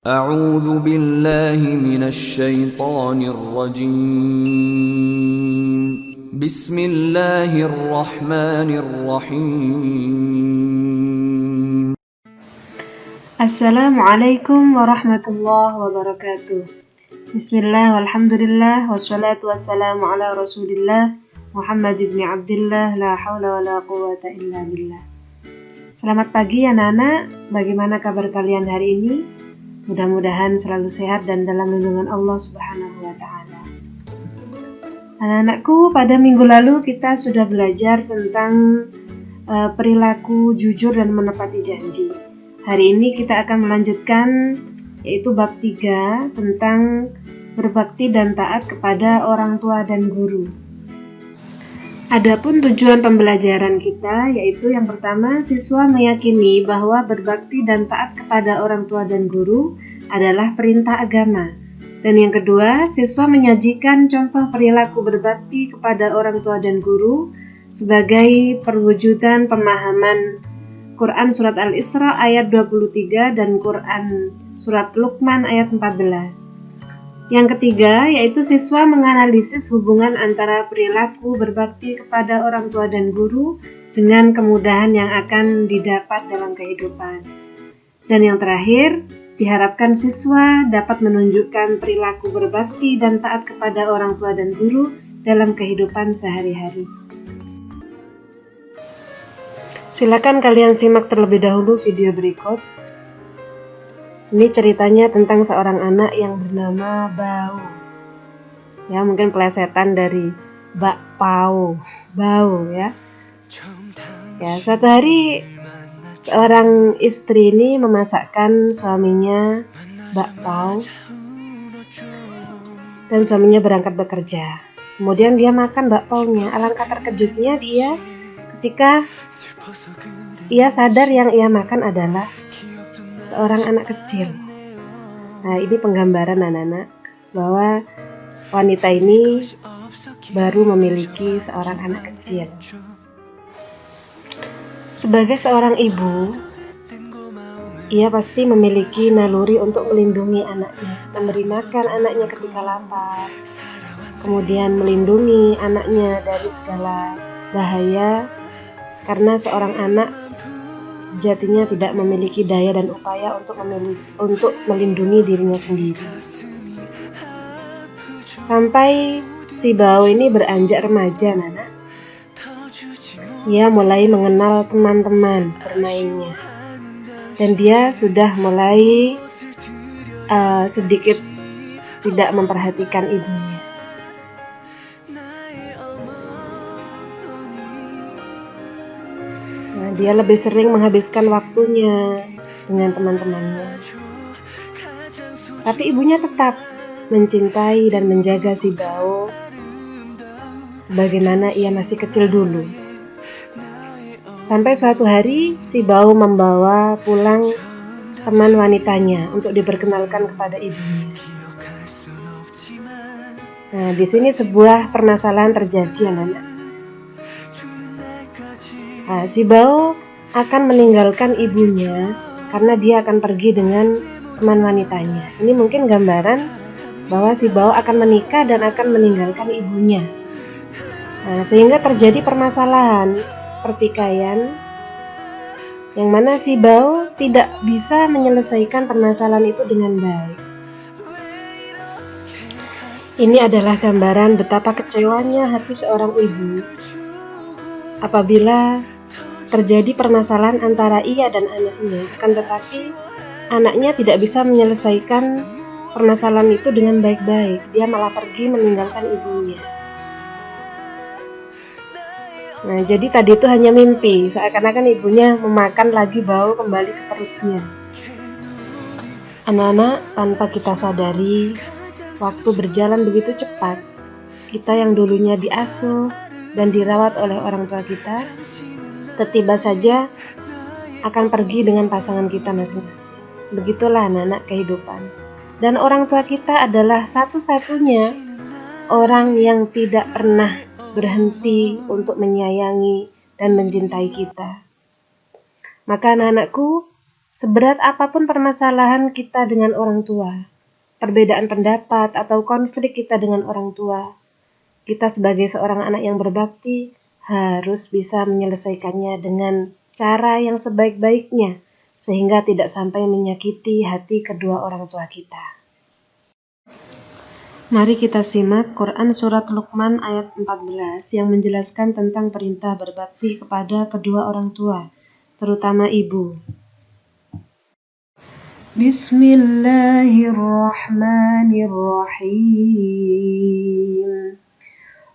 أعوذ بالله من الشيطان الرجيم بسم الله الرحمن الرحيم Assalamualaikum warahmatullahi wabarakatuh. Bismillah walhamdulillah wassalatu wassalamu ala rasulillah Muhammad ibn Abdillah la hawla wa la quwata illa billah. Selamat pagi anak-anak, bagaimana kabar kalian hari ini? Mudah-mudahan selalu sehat dan dalam lindungan Allah Subhanahu wa ta'ala. Anak-anakku, pada minggu lalu kita sudah belajar tentang perilaku jujur dan menepati janji. Hari ini kita akan melanjutkan yaitu bab 3 tentang berbakti dan taat kepada orang tua dan guru. Adapun tujuan pembelajaran kita yaitu yang pertama, siswa meyakini bahwa berbakti dan taat kepada orang tua dan guru adalah perintah agama. Dan yang kedua, siswa menyajikan contoh perilaku berbakti kepada orang tua dan guru sebagai perwujudan pemahaman Quran Surat Al-Isra ayat 23 dan Quran Surat Luqman ayat 14. Yang ketiga, yaitu siswa menganalisis hubungan antara perilaku berbakti kepada orang tua dan guru dengan kemudahan yang akan didapat dalam kehidupan. Dan yang terakhir, diharapkan siswa dapat menunjukkan perilaku berbakti dan taat kepada orang tua dan guru dalam kehidupan sehari-hari. Silakan kalian simak terlebih dahulu video berikut. Ini ceritanya tentang seorang anak yang bernama Bau. Ya, mungkin plesetan dari bakpao, Bau ya. Ya, suatu hari seorang istri ini memasakkan suaminya bakpao dan suaminya berangkat bekerja. Kemudian dia makan bakpaonya. Alangkah terkejutnya dia ketika ia sadar yang ia makan adalah seorang anak kecil. Nah, ini penggambaran anak-anak bahwa wanita ini baru memiliki seorang anak kecil. Sebagai seorang ibu, ia pasti memiliki naluri untuk melindungi anaknya, memberi makan anaknya ketika lapar, kemudian melindungi anaknya dari segala bahaya, karena seorang anak sejatinya tidak memiliki daya dan upaya untuk melindungi dirinya sendiri. Sampai si Bau ini beranjak remaja, Nana. Ia mulai mengenal teman-teman bermainnya. Dan dia sudah mulai sedikit tidak memperhatikan ibunya. Dia lebih sering menghabiskan waktunya dengan teman-temannya. Tapi ibunya tetap mencintai dan menjaga si Bau sebagaimana ia masih kecil dulu. Sampai suatu hari si Bau membawa pulang teman wanitanya untuk diperkenalkan kepada ibunya. Nah, di sini sebuah permasalahan terjadi, anak-anak. Nah, si Bau akan meninggalkan ibunya karena dia akan pergi dengan teman wanitanya. Ini mungkin gambaran bahwa si Bau akan menikah dan akan meninggalkan ibunya. Nah, sehingga terjadi permasalahan pertikaian yang mana si Bau tidak bisa menyelesaikan permasalahan itu dengan baik. Ini adalah gambaran betapa kecewanya hati seorang ibu apabila terjadi permasalahan antara ia dan anaknya, akan tetapi anaknya tidak bisa menyelesaikan permasalahan itu dengan baik-baik. Dia malah pergi meninggalkan ibunya. Nah, jadi tadi itu hanya mimpi, seakan-akan ibunya memakan lagi Bau kembali ke perutnya. Anak-anak, tanpa kita sadari, waktu berjalan begitu cepat. Kita yang dulunya diasuh dan dirawat oleh orang tua kita, tiba saja akan pergi dengan pasangan kita masing-masing. Begitulah anak-anak kehidupan. Dan orang tua kita adalah satu-satunya orang yang tidak pernah berhenti untuk menyayangi dan mencintai kita. Maka anak-anakku, Seberat apapun permasalahan kita dengan orang tua, perbedaan pendapat atau konflik kita dengan orang tua, kita sebagai seorang anak yang berbakti harus bisa menyelesaikannya dengan cara yang sebaik-baiknya, sehingga tidak sampai menyakiti hati kedua orang tua kita. Mari kita simak Quran Surat Luqman ayat 14 yang menjelaskan tentang perintah berbakti kepada kedua orang tua, terutama ibu. Bismillahirrahmanirrahim.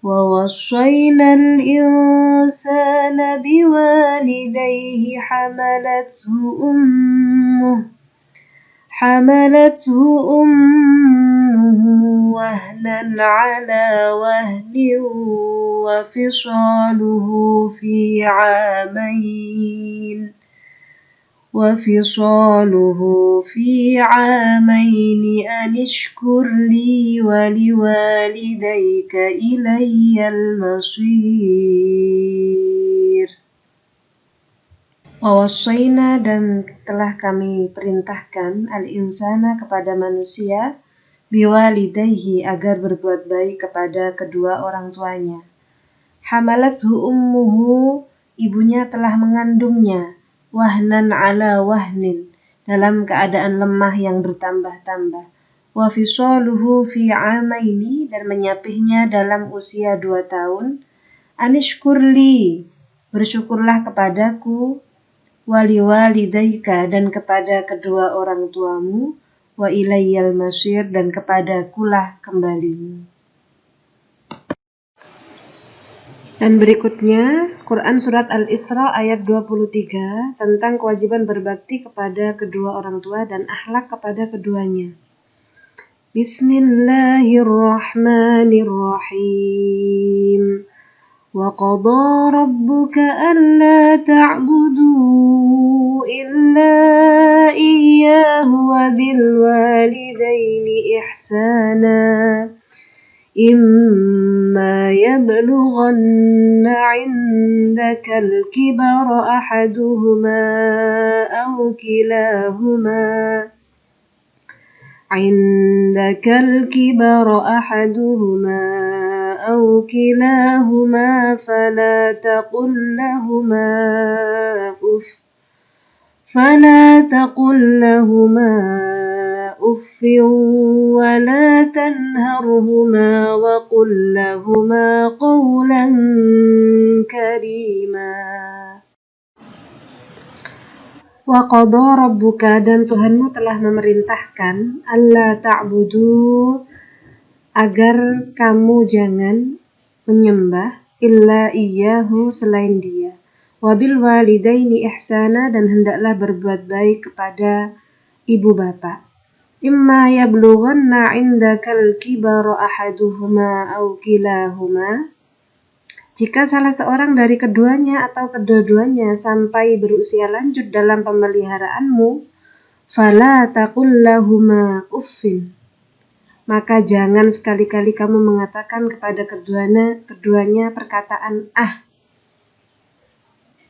Wa wassaynal insana biwalidayhi hamalathu ummuhu wahnan ala wahnin wa fisaluhu fi 'amayn أن اشكر لي ولوالديك إلي المصير. Wawassayna, dan telah kami perintahkan al-insana kepada manusia biwalidayhi agar berbuat baik kepada kedua orang tuanya. Hamalathu ummuhu, ibunya telah mengandungnya, wahnan ala wahnin, dalam keadaan lemah yang bertambah-tambah, wa fisaluhu fi 'amaini, dan menyapihnya dalam usia 2 tahun, anishkurli, bersyukurlah kepadaku, waliwalidaika, dan kepada kedua orang tuamu, wa ilayyal masir, dan kepadakulah kembalimu. Dan berikutnya Quran Surat Al-Isra ayat 23 tentang kewajiban berbakti kepada kedua orang tua dan akhlak kepada keduanya. Bismillahirrahmanirrahim. Wa qada rabbuka alla ta'budu illa iyyahu wa bil walidaini ihsana. إما يبلغن عندك الكبر أحدهما أو كلاهما فلا تقل لهما أف ولا تنهرهما وقل لهما قولا كريما. Wa qada rabbuka, dan Tuhanmu telah memerintahkan, alla ta'budu, agar kamu jangan menyembah, illa iyyahu, selain Dia, wa bil walidaini ihsana, dan hendaklah berbuat baik kepada ibu bapak. Imma yablughanna 'indakal kibara ahaduhuma aw kilahuma, jika salah seorang dari keduanya atau kedua-duanya sampai berusia lanjut dalam pemeliharaanmu, fala taqul lahuma uffin, maka jangan sekali-kali kamu mengatakan kepada keduanya perkataan ah.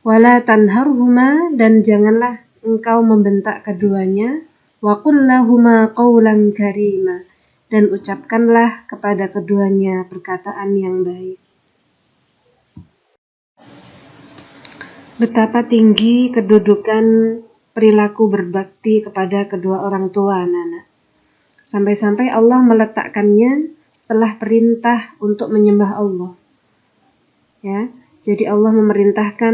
Wala tanharhuma, dan janganlah engkau membentak keduanya. Wa qul lahuma qawlan karima, dan ucapkanlah kepada keduanya perkataan yang baik. Betapa tinggi kedudukan perilaku berbakti kepada kedua orang tua, anak-anak. Sampai-sampai Allah meletakkannya setelah perintah untuk menyembah Allah. Ya, jadi Allah memerintahkan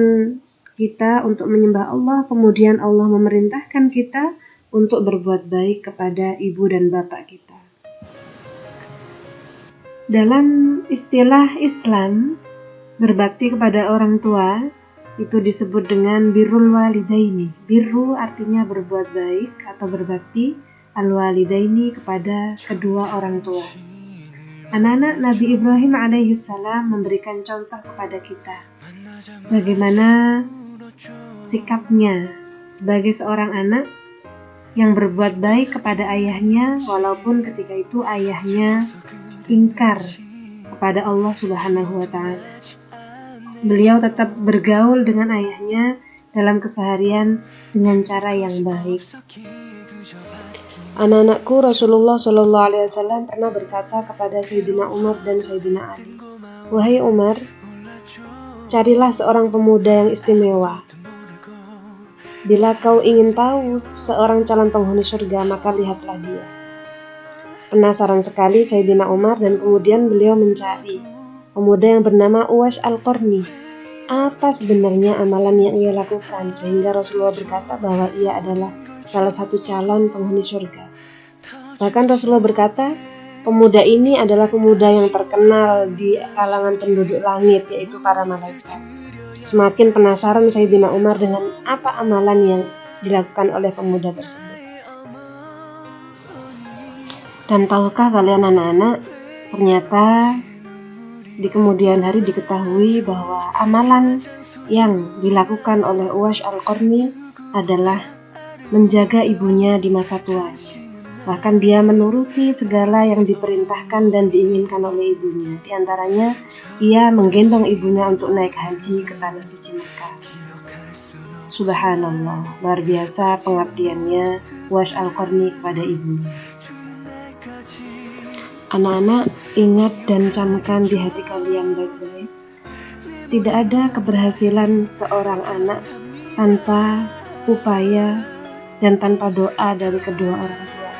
kita untuk menyembah Allah, kemudian Allah memerintahkan kita untuk berbuat baik kepada ibu dan bapak kita. Dalam istilah Islam, berbakti kepada orang tua itu disebut dengan birrul walidaini. Birru artinya berbuat baik atau berbakti, al-walidaini kepada kedua orang tua. Anak-anak Nabi Ibrahim alaihissalam memberikan contoh kepada kita bagaimana sikapnya sebagai seorang anak yang berbuat baik kepada ayahnya, walaupun ketika itu ayahnya ingkar kepada Allah Subhanahu wa Ta'ala. Beliau tetap bergaul dengan ayahnya dalam keseharian dengan cara yang baik. Anak-anakku, Rasulullah SAW pernah berkata kepada Sayyidina Umar dan Sayyidina Ali, "Wahai Umar, carilah seorang pemuda yang istimewa. Bila kau ingin tahu seorang calon penghuni surga, maka lihatlah dia." Penasaran sekali Sayyidina Umar dan kemudian beliau mencari pemuda yang bernama Uwais Al-Qarni. Apa sebenarnya amalan yang ia lakukan sehingga Rasulullah berkata bahwa ia adalah salah satu calon penghuni surga. Bahkan Rasulullah berkata, pemuda ini adalah pemuda yang terkenal di kalangan penduduk langit, yaitu para malaikat. Semakin penasaran Sayyidina Umar dengan apa amalan yang dilakukan oleh pemuda tersebut. Dan tahukah kalian anak-anak, ternyata di kemudian hari diketahui bahwa amalan yang dilakukan oleh Uwais Al-Qarni adalah menjaga ibunya di masa tuanya. Bahkan dia menuruti segala yang diperintahkan dan diinginkan oleh ibunya. Di antaranya, ia menggendong ibunya untuk naik haji ke tanah suci Mekah. Subhanallah, luar biasa pengabdiannya Uwais Al-Qarni kepada ibunya. Anak-anak, ingat dan camkan di hati kalian baik-baik. Tidak ada keberhasilan seorang anak tanpa upaya dan tanpa doa dari kedua orang tua.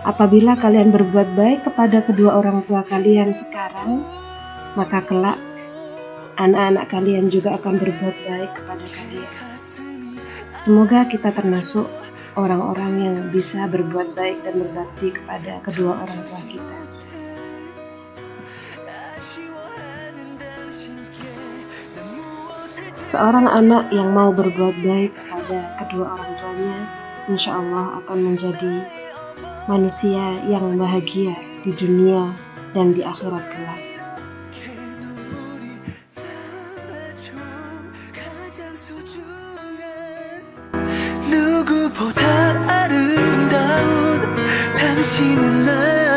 Apabila kalian berbuat baik kepada kedua orang tua kalian sekarang, maka kelak anak-anak kalian juga akan berbuat baik kepada kalian. Semoga kita termasuk orang-orang yang bisa berbuat baik dan berbakti kepada kedua orang tua kita. Seorang anak yang mau berbuat baik kepada kedua orang tuanya, insya Allah akan menjadi manusia yang bahagia di dunia dan di akhirat kelak. 누구보다 아름다운 당신은 날